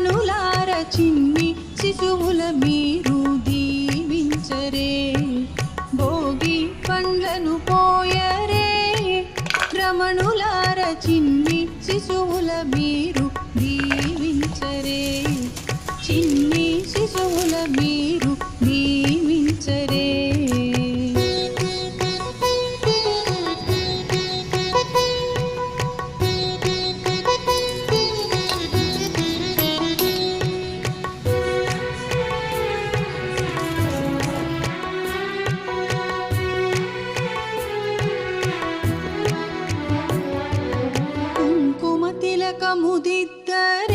రమణులార చిన్ని శిశువుల మీరు దీవించరే, భోగి పండ్లను పోయరే. రమణులార చిన్ని శిశువుల మీరు దీవించరే, చిన్ని శిశువుల మీరు దీవించరే. కుంకుమ తిలకముదిద్దరే,